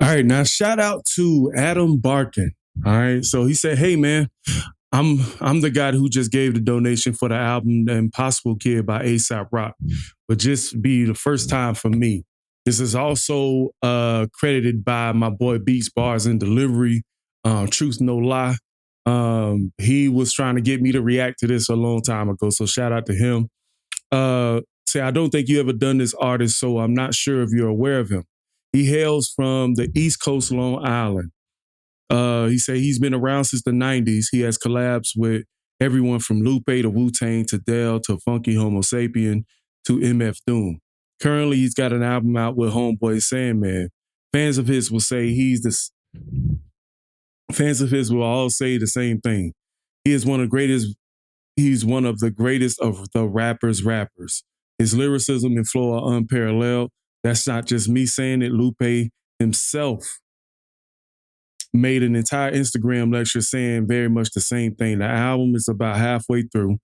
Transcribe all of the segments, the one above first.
All right, now shout out to Adam Barkin. All right, so he said, "Hey man, I'm the guy who just gave the donation for the album The Impossible Kid by Aesop Rock. Would just be the first time for me. This is also credited by my boy Beats Bars and Delivery. Truth No Lie. He was trying to get me to react to this a long time ago, so shout out to him. Say, I don't think you ever done this artist, so I'm not sure if you're aware of him. He hails from the East Coast, Long Island. He said he's been around since the 90s. He has collabs with everyone from Lupe to Wu-Tang to Dell to Funky Homo Sapien to MF Doom. Currently, he's got an album out with Homeboy Sandman. Fans of his will say fans of his will all say the same thing. He's one of the greatest of the rappers. His lyricism and flow are unparalleled. That's not just me saying it. Lupe himself made an entire Instagram lecture saying very much the same thing. The album is about halfway through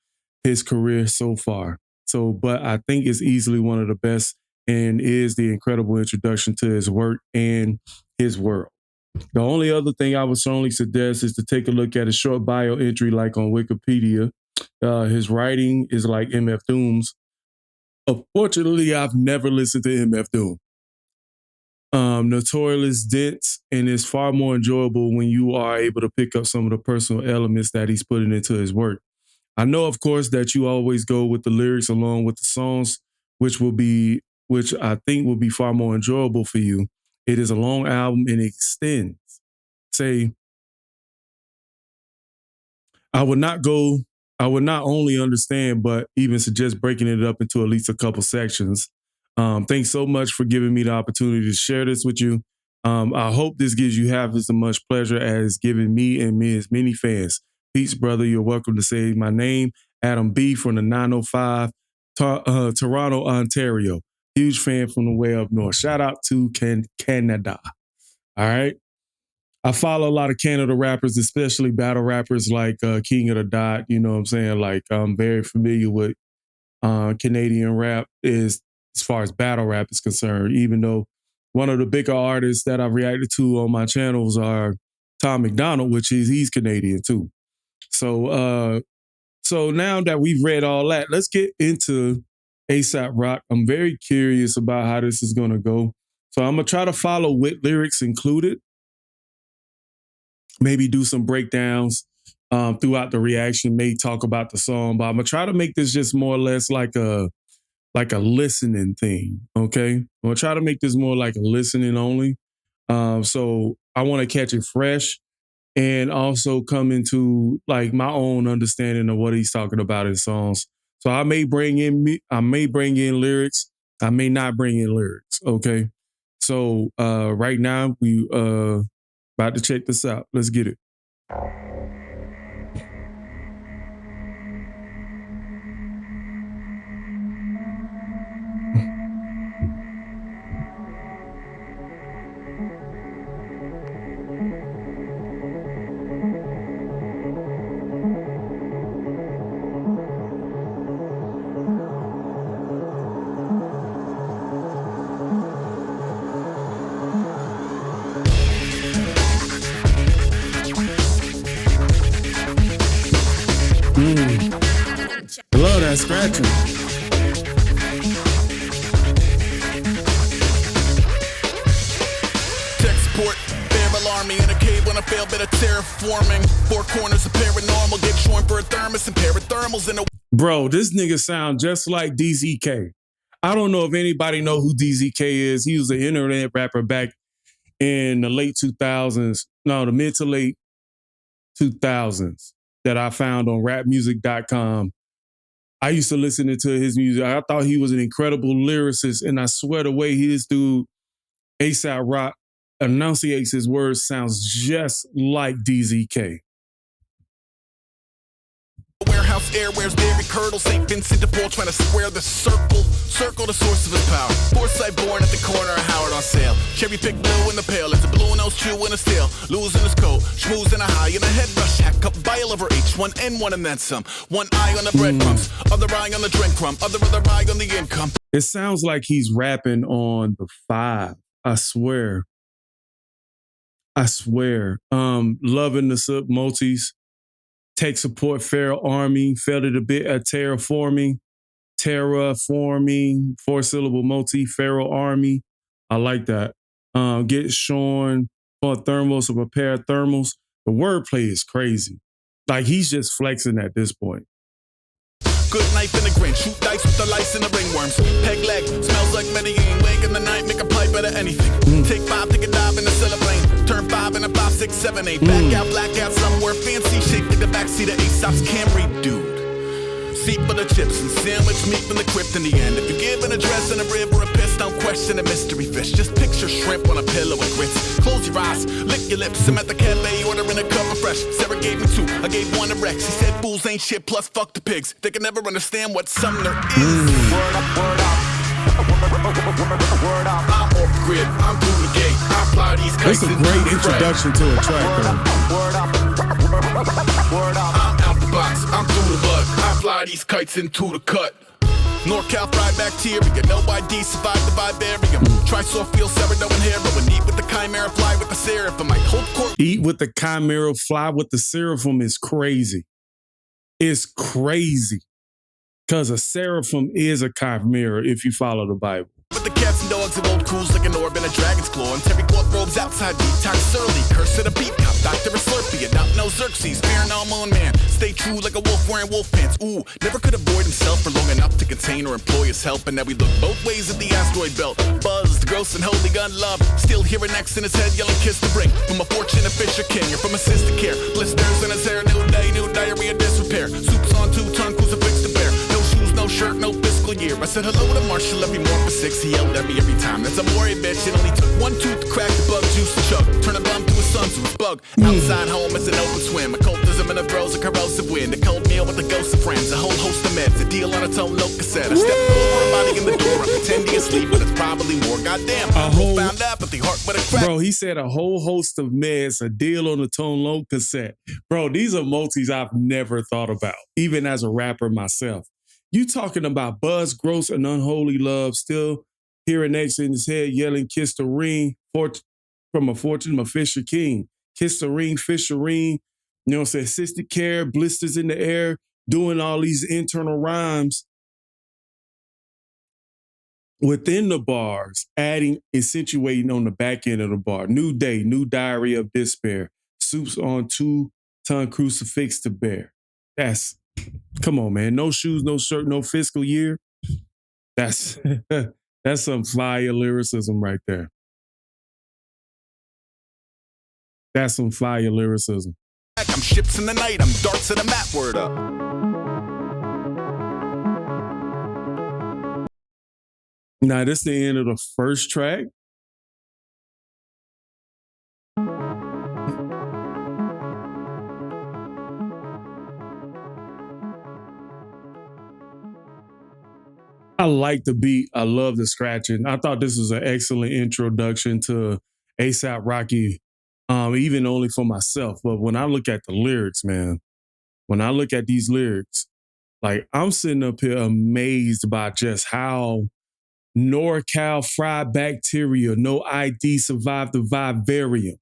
his career so far. But I think it's easily one of the best and is the incredible introduction to his work and his world. The only other thing I would strongly suggest is to take a look at a short bio entry like on Wikipedia. His writing is like MF Doom's. Unfortunately, I've never listened to MF Doom. Notorious dense, and it's far more enjoyable when you are able to pick up some of the personal elements that he's putting into his work. I know, of course, that you always go with the lyrics along with the songs, which I think will be far more enjoyable for you. It is a long album and it extends. Say, I would not only understand, but even suggest breaking it up into at least a couple sections. Thanks so much for giving me the opportunity to share this with you. I hope this gives you half as much pleasure as giving me and as many fans. Peace, brother. You're welcome to say my name, Adam B. from the 905, Toronto, Ontario. Huge fan from the way up north. Shout out to Canada. All right. I follow a lot of Canada rappers, especially battle rappers like King of the Dot. You know what I'm saying? Like, I'm very familiar with Canadian rap as far as battle rap is concerned, even though one of the bigger artists that I've reacted to on my channels are Tom McDonald, which he's Canadian too. So now that we've read all that, let's get into Aesop Rock. I'm very curious about how this is going to go. So I'm going to try to follow with lyrics included. Maybe do some breakdowns throughout the reaction, may talk about the song, but I'm going to try to make this just more or less like a listening thing, okay? I'm going to try to make this more like a listening only. So I want to catch it fresh and also come into like my own understanding of what he's talking about in songs. So I may bring in lyrics. I may not bring in lyrics, okay? So right now we about to check this out. Let's get it. I love that scratching. Tech support, barrel army in a cave when I fail, bit of terraforming. Four corners of paranormal, get joined for a thermos and parathermals in a... Bro, this nigga sound just like DZK. I don't know if anybody know who DZK is. He was an internet rapper back in the late 2000s. No, the mid to late 2000s that I found on rapmusic.com. I used to listen to his music. I thought he was an incredible lyricist, and I swear the way this dude, Aesop Rock, enunciates his words sounds just like DZK. Warehouse airwares, dairy curdle, St. Vincent de Paul trying to square the circle the source of his power. Foresight born at the corner of Howard on sale. Cherry pick blue in the pail, it's a blue nose chew in his tail. Losing his coat, schmooze in a high in a head rush. Hack up bile over H1N1 and then some. One eye on the breadcrumbs, other eye on the drink crumb, other eye on the income. It sounds like he's rapping on the 5, I swear. I swear. Loving the sub multis. Tech support, feral army, felt it a bit terraforming, four-syllable multi, feral army. I like that. Get shorn for thermals or prepare thermals. The wordplay is crazy. Like he's just flexing at this point. Good knife in the grin, shoot dice with the lice and the ringworms. Peg leg, smells like Medellin. Wake in the night, make a pipe out of anything. Take 5, take a dive in the cellar plane. Turn 5 in a 5, 6, 7, 8. Back out, black out somewhere fancy. Shape in the backseat of Aesop's Camry, dude. Seat for the chips and sandwich meat from the crypt in the end. If you're given a dress and a rib or a piss, don't question a mystery fish. Just picture shrimp on a pillow with grits. Close your eyes, lick your lips. I'm at the cafe ordering a cup of fresh. Sarah gave me 2, I gave 1 to Rex. He said fools ain't shit, plus fuck the pigs. They can never understand what Sumner is. Word up, word up. Word up. I'm off grid, I'm through the gate. I fly these kites. That's a great introduction to a track, though. Word up, word up. I'm out the box, I'm through the bug. I fly these kites into the cut. NorCal fried bacteria, no ID, survive the vivarium. Try soft feel, sourdough and heroin. Eat with the chimera, fly with the seraphim. I hold court. Eat with the chimera, fly with the seraphim is crazy. It's crazy. Because a seraphim is a chimera if you follow the Bible. With the cats and dogs of old crews like an orb in a dragon's claw. And Terry Quart robes outside, detox surly. Curse of the beat cop, Dr. Slurpee. Adopt no Xerxes, fear no moon man. Stay true like a wolf wearing wolf pants. Ooh, never could avoid himself for long enough to contain or employ his help. And now we look both ways at the asteroid belt. Buzz, the gross and holy gun love. Still hearing X in his head yelling kiss to bring. From a fortune of Fisher King or from assistant care. Blisters in his hair, new day, new diarrhea, disrepair. Soups on 2-ton crucifix to bear. No shoes, no shirt, no fiscal year. I said hello to Marshall every morning for 6. He yelled at me every time. That's a warrior bitch. It only took 1 tooth to crack the bug juice to chug. Turn a bum to a sun to a bug. Outside home is an open swim. Occultism and the throes of corrosive wind. A cold meal with a ghost of friends. A whole host of meds. A deal on a tone, no cassette. I step over a body in the door. I'm pretending asleep, but it's probably more. Goddamn. Profound apathy, heart with a crack. Bro, he said a whole host of meds, a deal on a tone low cassette. Bro, these are multis I've never thought about, even as a rapper myself. You talking about Buzz, gross, and unholy love, still hearing X in his head yelling, kiss the ring, from a fortune of Fisher King. Kiss the ring, Fisher ring, you know what I'm saying, cystic care, blisters in the air, doing all these internal rhymes within the bars, adding, accentuating on the back end of the bar. New day, new diary of despair. Soups on 2-ton crucifix to bear. That's, come on, man. No shoes, no shirt, no fiscal year. That's that's some fire lyricism right there. That's some fire lyricism. I'm ships in the night, I'm darts in the map, word up. Now, this is the end of the first track. I like the beat. I love the scratching. I thought this was an excellent introduction to Aesop Rocky, even only for myself. But when I look at the lyrics, man, when I look at these lyrics, like I'm sitting up here amazed by just how NorCal fried bacteria, no ID, survived the vivarium.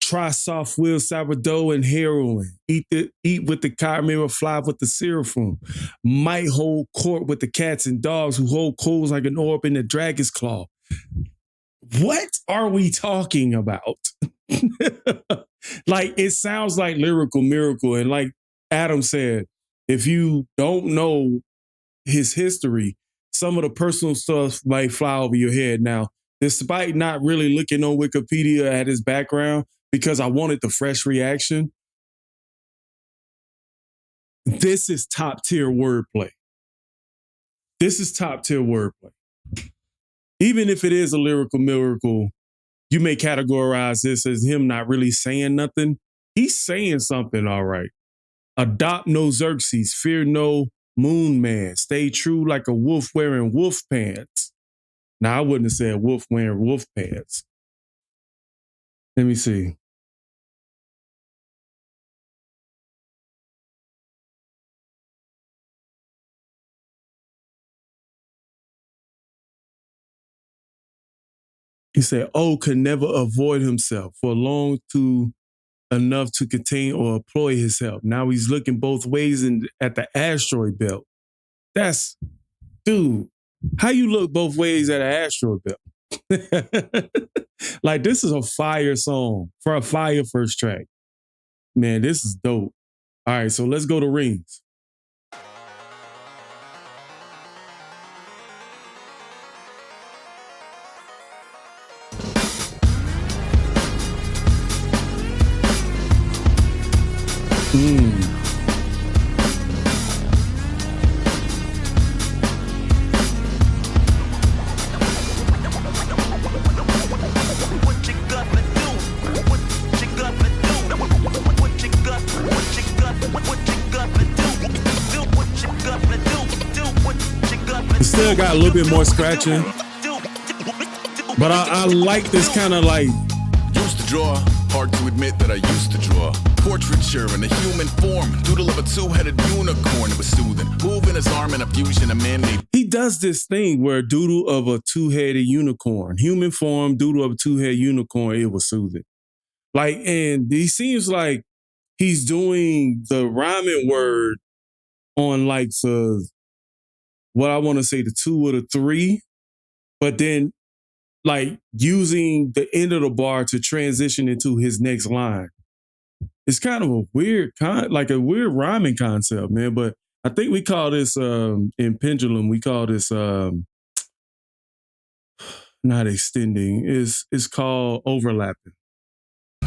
Try soft wheel, sourdough, and heroin. Eat with the chimera, fly with the seraphim. Might hold court with the cats and dogs who hold coals like an orb in the dragon's claw. What are we talking about? Like, it sounds like Lyrical Miracle. And like Adam said, if you don't know his history, some of the personal stuff might fly over your head. Now, despite not really looking on Wikipedia at his background, because I wanted the fresh reaction, this is top tier wordplay. This is top tier wordplay. Even if it is a lyrical miracle, you may categorize this as him not really saying nothing. He's saying something, all right. Adopt no Xerxes, fear no moon man. Stay true like a wolf wearing wolf pants. Now, I wouldn't have said wolf wearing wolf pants. Let me see. He said, "O could never avoid himself for long to enough to contain or employ his help. Now he's looking both ways at the asteroid belt. That's, dude, how you look both ways at an asteroid belt? Like, this is a fire song for a fire first track. Man, this is dope. All right, so let's go to Rings. Still got a little bit more scratching, but I like this kind of like. Used to draw, hard to admit that I used to draw. Portraiture in a human form, doodle of a two-headed unicorn. It was soothing, moving his arm in a fusion of man-made. He does this thing where doodle of a two-headed unicorn, human form, doodle of a two-headed unicorn. It was soothing, like, and he seems like he's doing the rhyming word on like the, what I want to say, the 2 or the 3, but then like using the end of the bar to transition into his next line. It's kind of a weird weird rhyming concept, man. But I think we call this in Pendulum, we call this not extending. It's called overlapping.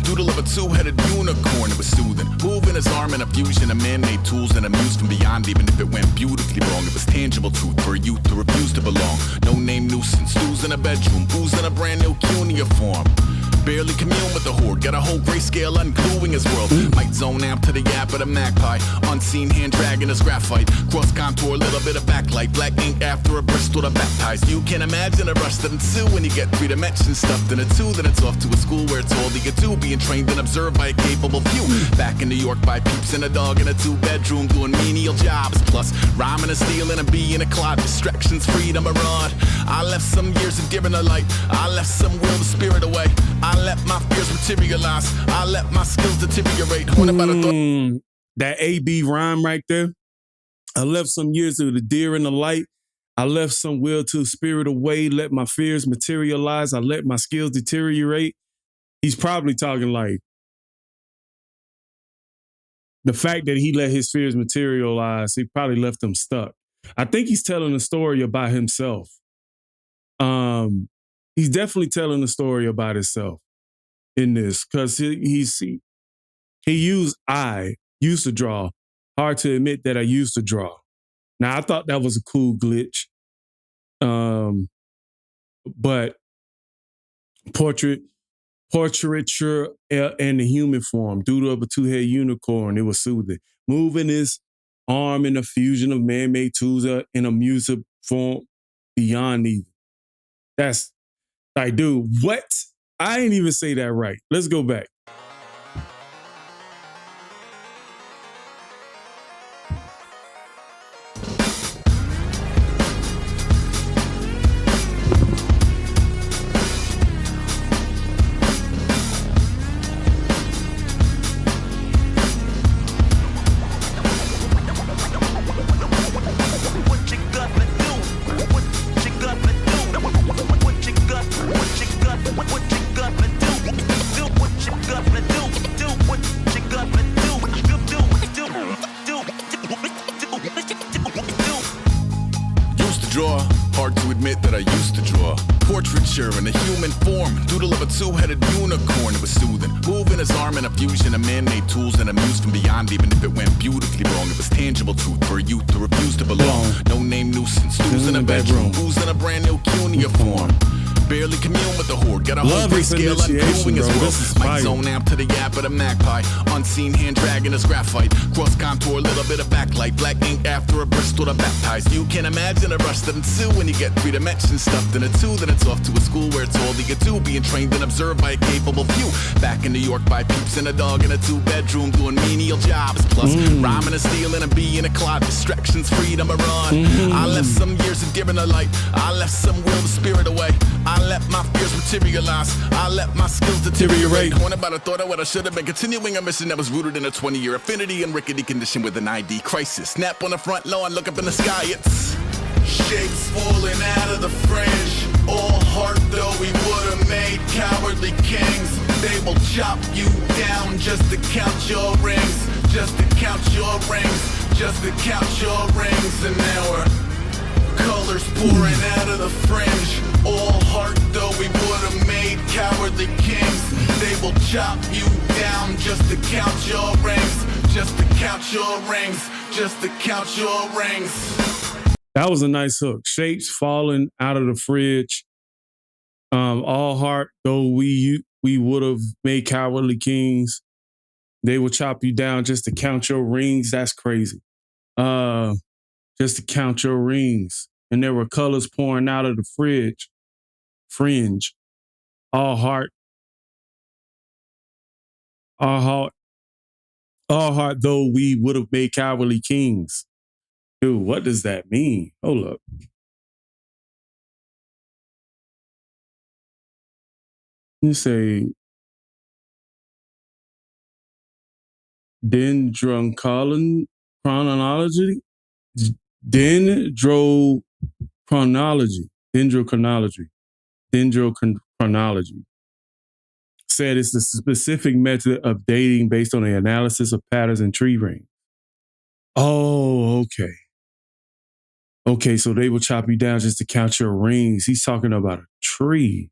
Doodle of a two-headed unicorn, it was soothing, moving his arm in a fusion of man-made tools and amused from beyond. Even if it went beautifully wrong, it was tangible truth for a youth to refuse to belong. No name nuisance, stews in a bedroom, booze in a brand new cuneiform. Barely commune with the horde, got a whole grayscale ungluing his world. Might zone amp to the yap of the magpie, unseen hand dragging his graphite. Cross contour, a little bit of backlight, black ink after a Bristol to baptize. You can imagine a rush that ensue when you get 3 dimensions stuffed in a 2. Then it's off to a school where it's all you get to, being trained and observed by a capable few. Back in New York by peeps and a dog in a 2-bedroom doing menial jobs. Plus, rhyming and stealing and being a clod, distractions, freedom, a rod. I left some years of giving a light, I left some will, the spirit away. I let my fears materialize, I let my skills deteriorate. What about that AB rhyme right there? I left some years of the deer in the light. I left some will to spirit away, let my fears materialize. I let my skills deteriorate. He's probably talking like the fact that he let his fears materialize, he probably left them stuck. I think he's telling a story about himself. He's definitely telling a story about himself in this, because he used I used to draw. Hard to admit that I used to draw. Now, I thought that was a cool glitch. But portraiture and the human form, doodle of a two-headed unicorn, it was soothing. Moving his arm in a fusion of man-made tools in a music form beyond even. That's like, dude, what? I ain't even say that right. Let's go back. Draw, hard to admit that I used to draw. Portraiture in a human form, doodle of a two-headed unicorn, it was soothing. Moving his arm in a fusion of man-made tools and amused from beyond. Even if it went beautifully wrong, it was tangible truth for a youth to refuse to belong. No name nuisance, stews in a bedroom, booze in a brand new cuneiform. Barely commune with the horde, got a whole grayscale ungluing his world. Might zone amp to the yap of the magpie, unseen hand dragging his graphite. Cross contour, a little bit of backlight, black ink after a Bristol to baptize. You can imagine a rush that ensue when you get 3 dimensions stuffed in a 2. Then it's off to a school where it's all you get to, being trained and observed by a capable few. Back in New York by peeps and a dog in a 2-bedroom doing menial jobs. Plus, rhyming and stealing and being a clod, distractions, freedom, a run. I left some years of giving a light, I left some will, the spirit away. I I let my fears materialize. I let my skills deteriorate. One about a thought of what I should have been. Continuing a mission that was rooted in a 20-year affinity and rickety condition with an ID crisis. Snap on the front lawn, look up in the sky. It's shapes falling out of the fringe. All heart though we would've made cowardly kings. They will chop you down just to count your rings. Just to count your rings. Just to count your rings. And now we're colors pouring out of the fringe. All heart though we would've made cowardly kings. They will chop you down just to count your rings. Just to count your rings. Just to count your rings. That was a nice hook. Shapes falling out of the fridge. All heart though we would've made cowardly kings. They will chop you down just to count your rings. That's crazy. Just to count your rings. And there were colors pouring out of the fringe. All heart though we would have made cowardly kings. Dude, what does that mean? Hold up. You say dendrochronology? Dendrochronology said it's the specific method of dating based on the analysis of patterns in tree rings. Oh, okay. Okay, so they will chop you down just to count your rings. He's talking about a tree.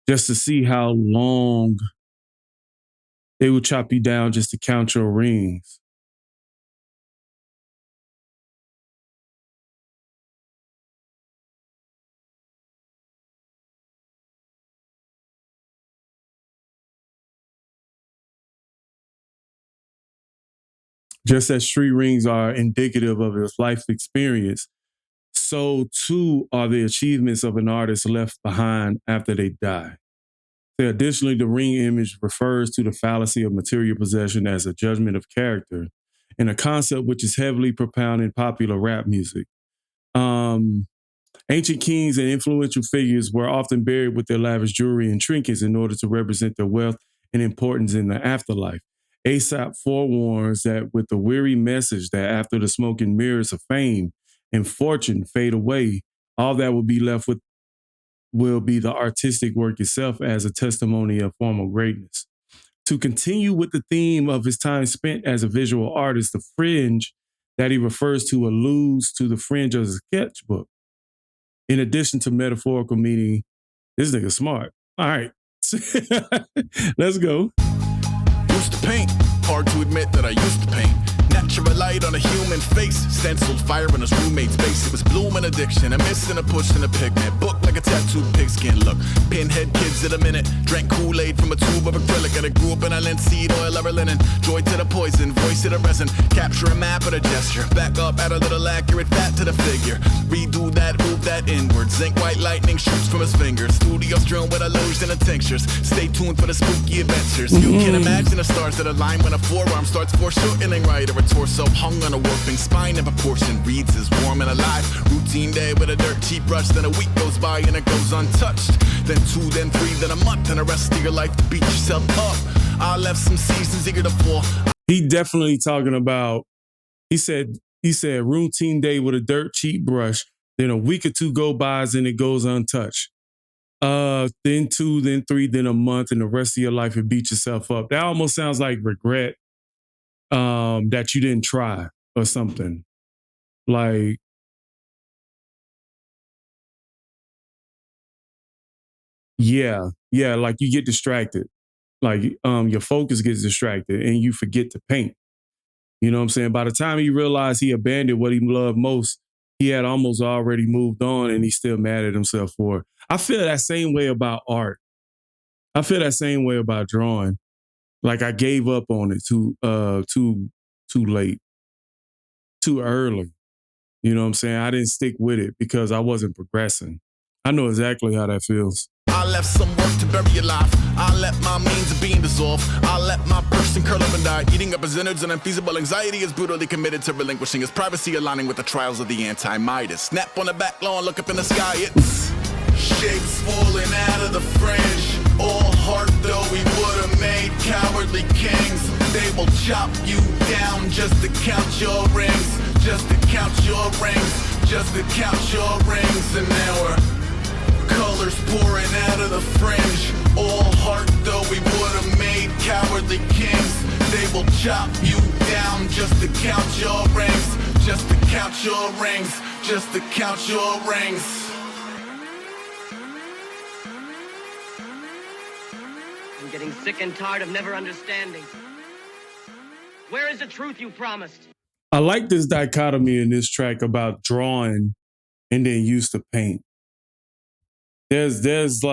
Just to see how long they will chop you down just to count your rings. Just as tree rings are indicative of his life experience, so too are the achievements of an artist left behind after they die. Additionally, the ring image refers to the fallacy of material possession as a judgment of character, and a concept which is heavily propounded in popular rap music. Ancient kings and influential figures were often buried with their lavish jewelry and trinkets in order to represent their wealth and importance in the afterlife. Aesop forewarns that with the weary message that after the smoke and mirrors of fame and fortune fade away, all that will be left with will be the artistic work itself as a testimony of former greatness. To continue with the theme of his time spent as a visual artist, the fringe that he refers to alludes to the fringe of a sketchbook. In addition to metaphorical meaning, this nigga smart. All right, let's go. Used to paint, hard to admit that I used to paint. Natural light on a human face, stenciled fire in his roommate's base. It was bloom and addiction, a miss and a push and a pigment. Book like a tattooed pigskin look. Pinhead kids in a minute, drank Kool-Aid from a tube of acrylic. And I grew up in a linseed oil or linen. Joy to the poison, voice to the resin. Capture a map of a gesture. Back up, add a little accurate fat to the figure. Redo that, move that inward. Zinc white lightning shoots from his fingers. Studio strewn with illusion and tinctures. Stay tuned for the spooky adventures. You can imagine the stars that align when a forearm starts foreshortening right, or a torso hung on a warping spine in proportion. Reads as warm and alive. Routine day with a dirt cheap brush. Then a week goes by and it goes untouched. Then 2, then 3, then a month, and the rest of your life to beat yourself up. I left some seasons eager to fall. He definitely talking about, he said routine day with a dirt cheap brush. Then a week or 2 go by and it goes untouched. Then 2, then 3, then a month, and the rest of your life you beat yourself up. That almost sounds like regret. That you didn't try or something. Like, yeah, like you get distracted. Like, your focus gets distracted and you forget to paint. You know what I'm saying? By the time he realized he abandoned what he loved most, he had almost already moved on and he's still mad at himself for it. I feel that same way about art. I feel that same way about drawing. Like I gave up on it too late, too early. You know what I'm saying? I didn't stick with it because I wasn't progressing. I know exactly how that feels. I left some work to bury alive. I let my means of being dissolve. I let my person curl up and die. Eating up his innards and unfeasible anxiety is brutally committed to relinquishing his privacy, aligning with the trials of the anti-Midas. Snap on the back lawn, look up in the sky. It's Shapes falling out of the fringe. All heart though we would've made cowardly kings. They will chop you down just to count your rings. Just to count your rings. Just to count your rings. And now we're colors pouring out of the fringe. All heart though we would've made cowardly kings. They will chop you down just to count your rings. Just to count your rings. Just to count your rings. I'm getting sick and tired of never understanding. Where is the truth you promised? I like this dichotomy in this track about drawing and then used to paint. There's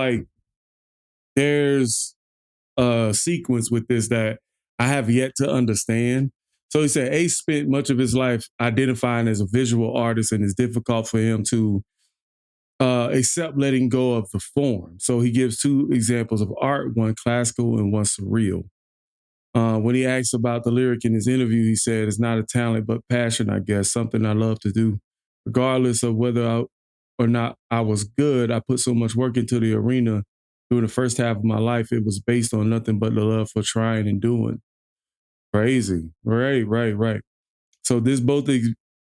a sequence with this that I have yet to understand. So he said Ace spent much of his life identifying as a visual artist, and it's difficult for him to accept letting go of the form. So he gives two examples of art, one classical and one surreal. When he asks about the lyric in his interview, he said, it's not a talent, but passion, I guess, something I love to do. Regardless of whether or not I was good, I put so much work into the arena during the first half of my life. It was based on nothing but the love for trying and doing. Crazy. Right. So this both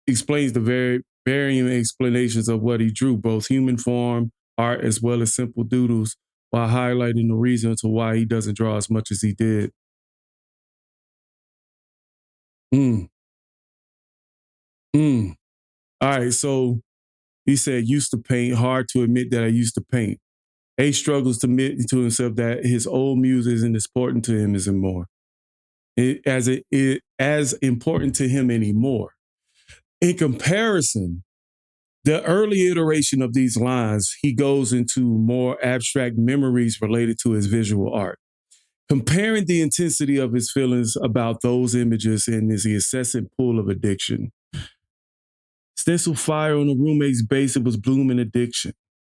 explains the varying explanations of what he drew, both human form, art, as well as simple doodles, while highlighting the reason to why he doesn't draw as much as he did. All right, so he said, used to paint, hard to admit that I used to paint. Ace struggles to admit to himself that his old muse isn't as important to him anymore. As important to him anymore. In comparison, the early iteration of these lines, he goes into more abstract memories related to his visual art. Comparing the intensity of his feelings about those images and his incessant pull of addiction. Stencil fire on the roommate's base, it was blooming addiction.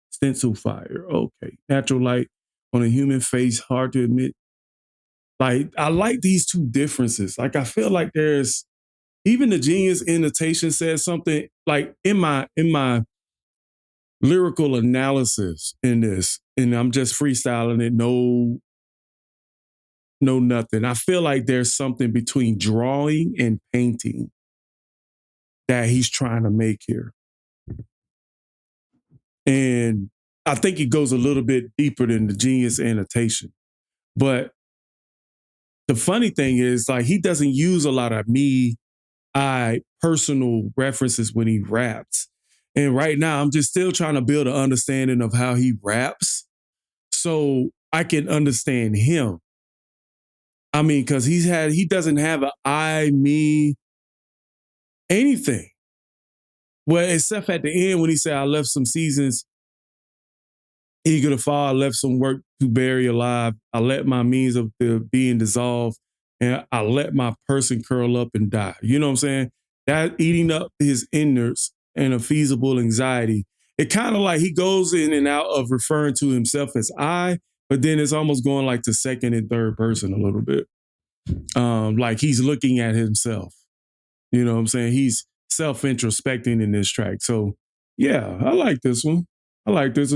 Stencil fire, okay. Natural light on a human face, hard to admit. Like, I like these two differences. Like, I feel like there's, even the Genius Annotation says something, like in my lyrical analysis in this, and I'm just freestyling it, no nothing. I feel like there's something between drawing and painting that he's trying to make here. And I think it goes a little bit deeper than the Genius Annotation. But the funny thing is, like, he doesn't use a lot of personal references when he raps. And right now, I'm just still trying to build an understanding of how he raps so I can understand him. I mean, because he doesn't have an I, me, anything. Well, except at the end when he said, I left some seasons eager to fall, I left some work to bury alive. I let my means of being dissolved, and I let my person curl up and die. You know what I'm saying? That eating up his innards and a feasible anxiety. It kind of like he goes in and out of referring to himself as I, but then it's almost going like to second and third person a little bit. Like he's looking at himself. You know what I'm saying? He's self-introspecting in this track. So yeah, I like this one.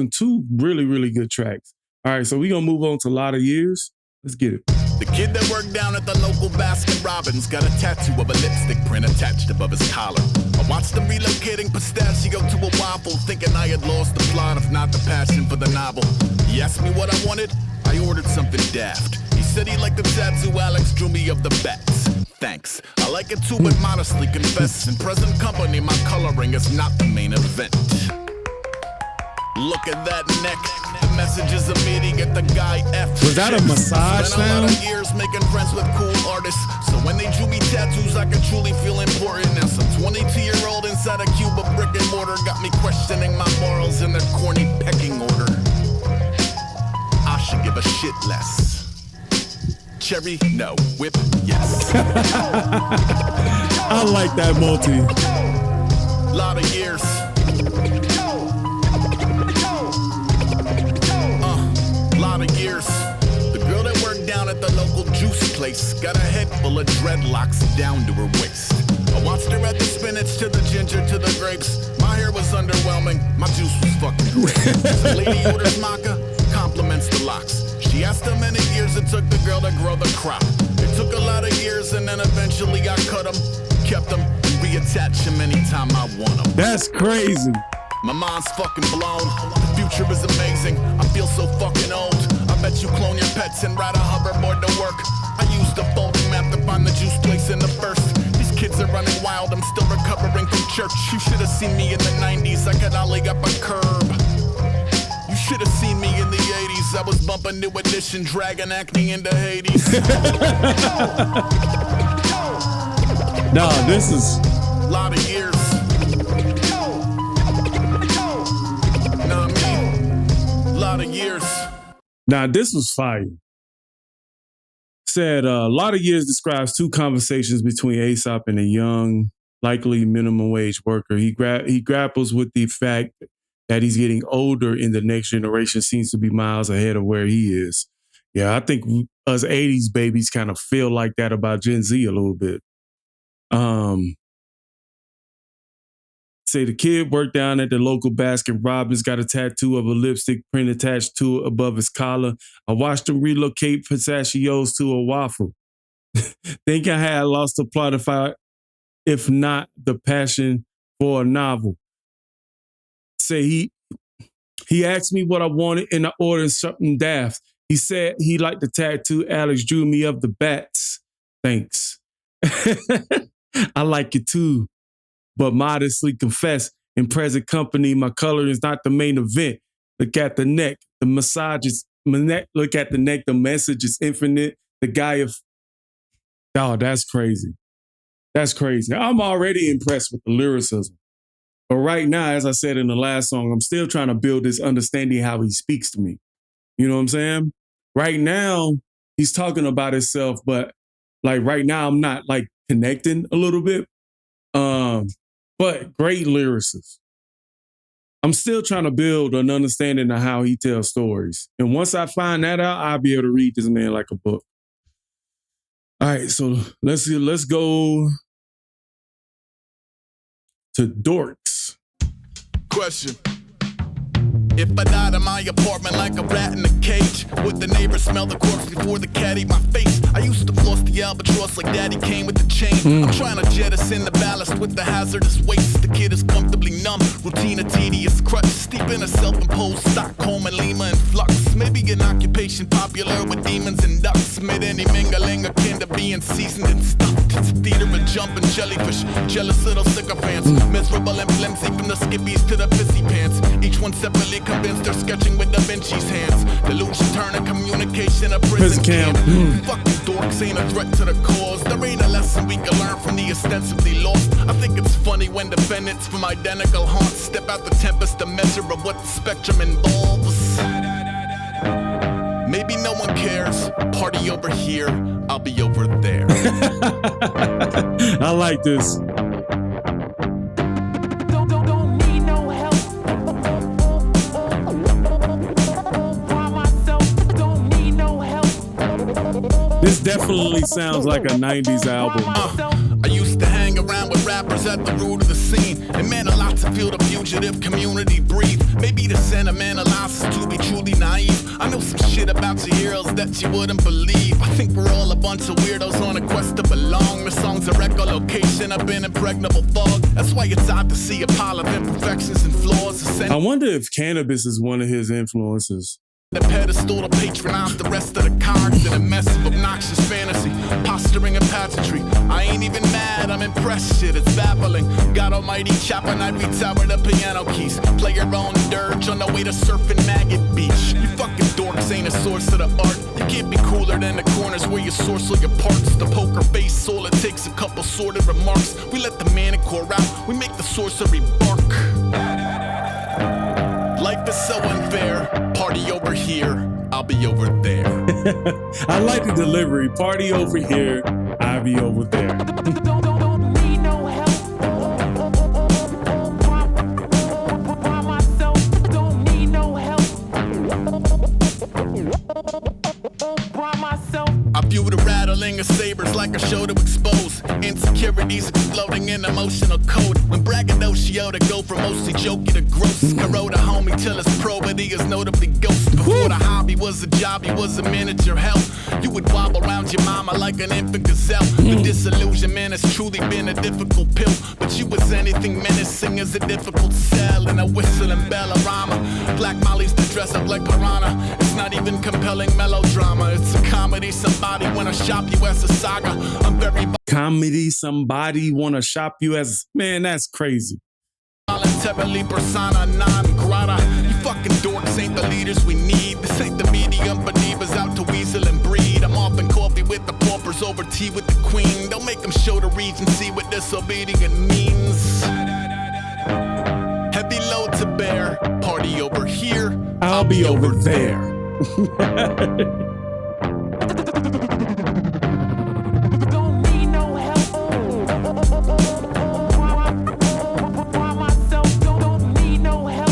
Two really, really good tracks. All right, so we're going to move on to Lotta Years. Let's get it. The kid that worked down at the local Baskin Robbins got a tattoo of a lipstick print attached above his collar. I watched him relocating pistachio to a waffle, thinking I had lost the plot, if not the passion for the novel. He asked me what I wanted. I ordered something daft. He said he liked the tattoo Alex drew me of the bats. Thanks. I like it too, but modestly confess. In present company, my coloring is not the main event. Look at that neck. The message is immediate. The guy F. Was that a massage Spent a lot sound? of years making friends with cool artists. So when they drew me tattoos, I could truly feel important. Now some 22-year-old inside a cube of brick and mortar got me questioning my morals in their corny pecking order. I should give a shit less. Cherry, no. Whip, yes. I like that multi. Lotta Years. Lotta Years. The girl that worked down at the local juice place. Got a head full of dreadlocks down to her waist. I watched her add the spinach to the ginger to the grapes. My hair was underwhelming, my juice was fucking great. The lady orders maca, compliments the locks. She asked how many years it took the girl to grow the crop. It took a lot of years and then eventually I cut them, kept them, and reattached them anytime I want them. That's crazy. My mind's fucking blown. The future is amazing. I feel so fucking old. I bet you clone your pets and ride a hoverboard to work. I used a folding map to find the juice place in the first. These kids are running wild. I'm still recovering from church. You should have seen me in the 90s. I could ollie up a curb. You should have seen me in the 80s. I was bumping New Edition, dragging acne into Hades. Nah, this is Lotta Years. Know what I mean? Lotta Years. Now, this was fire. Said, Lotta Years describes two conversations between Aesop and a young, likely minimum wage worker. He grapples with the fact that he's getting older and the next generation seems to be miles ahead of where he is. Yeah, I think us 80s babies kind of feel like that about Gen Z a little bit. Say the kid worked down at the local Baskin Robbins, got a tattoo of a lipstick print attached to it above his collar. I watched him relocate pistachios to a waffle. Think I had lost the plot if not the passion for a novel. Say he asked me what I wanted and I ordered something daft. He said he liked the tattoo. Alex drew me of the bats. Thanks. I like it too. But modestly confess, in present company, my color is not the main event. Look at the neck. The massage is, look at the neck. The message is infinite. The guy of, oh, that's crazy. That's crazy. I'm already impressed with the lyricism. But right now, as I said in the last song, I'm still trying to build this understanding how he speaks to me. You know what I'm saying? Right now, he's talking about himself, but like right now, I'm not like connecting a little bit. But great lyricist. I'm still trying to build an understanding of how he tells stories. And once I find that out, I'll be able to read this man like a book. All right, so let's go to Dorks. Question. If I died in my apartment like a rat in a cage, would the neighbors smell the corpse before the cat ate my face? I used to floss the albatross like daddy came with the chain. I'm trying to jettison the ballast with the hazardous waste. The kid is comfortably numb, routine a tedious crutch. Steep in a self-imposed Stockholm and Lima in flux. Maybe an occupation popular with demons and ducks. Mid any mingling akin to being seasoned and stuffed. It's a theater of jumping jellyfish, jealous little sycophants. Miserable and flimsy from the skippies to the pissy pants. Each one separately convinced they're sketching with Da Vinci's hands. Delusion turn a communication a prison camp. Fucking dorks ain't a threat to the cause. There ain't a lesson we can learn from the ostensibly lost. I think it's funny when defendants from identical haunts step out the tempest to measure of what the spectrum involves. Maybe no one cares. Party over here, I'll be over there. I like this. This definitely sounds like a 90s album. I used to hang around with rappers at the root of the scene. It meant a lot to feel the fugitive community breathe. Maybe the sentiment allows us to be truly naive. I know some shit about your heroes that you wouldn't believe. I think we're all a bunch of weirdos on a quest to belong. The songs are echolocation of an impregnable fog. That's why it's odd to see a pile of imperfections and flaws. I wonder if cannabis is one of his influences. The pedestal to patronize the rest of the cards in a mess of obnoxious fantasy, posturing and pageantry. I ain't even mad, I'm impressed, shit, it's baffling. God almighty, chop an ivory tower to piano keys. Play your own dirge on the way to surfing Maggot Beach. You fucking dorks ain't a source of the art. You can't be cooler than the corners where you source all your parts. The poker face, all it takes a couple sordid remarks. We let the manicore out, we make the sorcery bark. Life is so unfair. Party over here, I'll be over there. I like the delivery. Party over here, I'll be over there. Don't need no help. By myself, don't need no help. By myself. I view the rattling of sabers like a show to expose insecurities exploding in emotional code. When braggadocio to go from mostly jokey to gross. Corrode a homie till his probity is notably ghost. Before the hobby was a job, he was a miniature help. You would wobble around your mama like an infant gazelle. The disillusionment has truly been a difficult pill, but you was anything menacing as a difficult sell. And a whistle and bellarama. Black Molly's to dress up like piranha. It's not even compelling melodrama. It's a comedy. Somebody wanna shop you as a saga. I'm very Comedy, somebody wanna shop you as, man, that's crazy. voluntarily persona non grata. You fucking dorks ain't the leaders we need. This ain't the medium believers out to weasel and breed. I'm off in coffee with the paupers over tea with the queen. Don't make them show the regency what disobedient means. Heavy load to bear, party over here. I'll be over there. Don't need no help. By myself, don't need no help.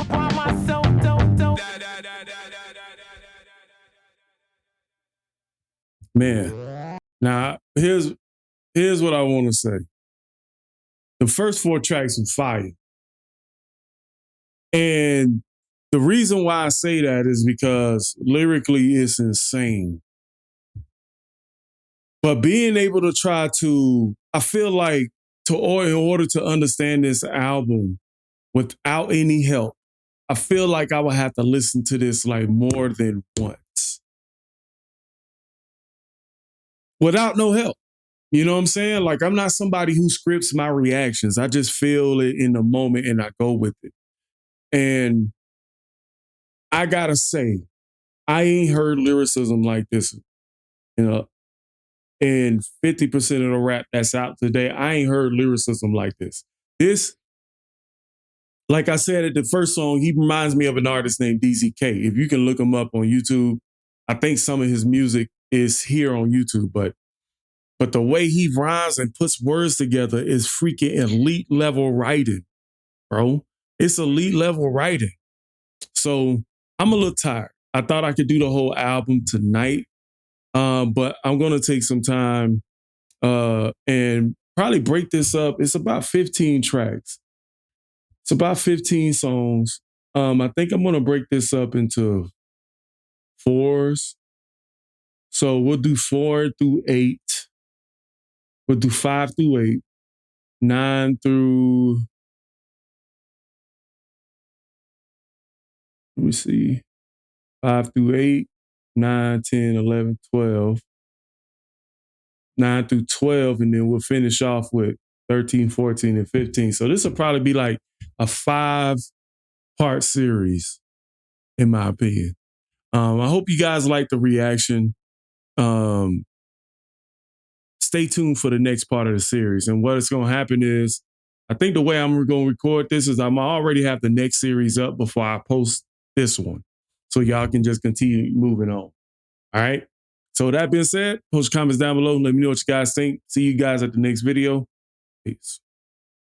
By myself, don't. Man, now here's what I want to say. The first 4 tracks were fire. And the reason why I say that is because lyrically it's insane. But being able to try to, I feel like in order to understand this album without any help, I feel like I would have to listen to this like more than once. Without no help. You know what I'm saying? Like, I'm not somebody who scripts my reactions. I just feel it in the moment and I go with it. And I gotta say, I ain't heard lyricism like this, you know, and 50% of the rap that's out today, I ain't heard lyricism like this. This, like I said at the first song, he reminds me of an artist named DZK. If you can look him up on YouTube, I think some of his music is here on YouTube, but the way he rhymes and puts words together is freaking elite level writing, bro. It's elite level writing. So I'm a little tired. I thought I could do the whole album tonight, but I'm going to take some time and probably break this up. It's about 15 tracks. It's about 15 songs. I think I'm going to break this up into 4s. So we'll do 4 through 8. We'll do 5 through 8, 9 through, let me see, 5 through 8, 9, 10, 11, 12, 9 through 12, and then we'll finish off with 13, 14, and 15. So this will probably be like a 5-part series, in my opinion. I hope you guys like the reaction. Stay tuned for the next part of the series. And what's going to happen is, I think the way I'm going to record this is I'm already have the next series up before I post this one. So y'all can just continue moving on. All right. So that being said, post comments down below. Let me know what you guys think. See you guys at the next video. Peace.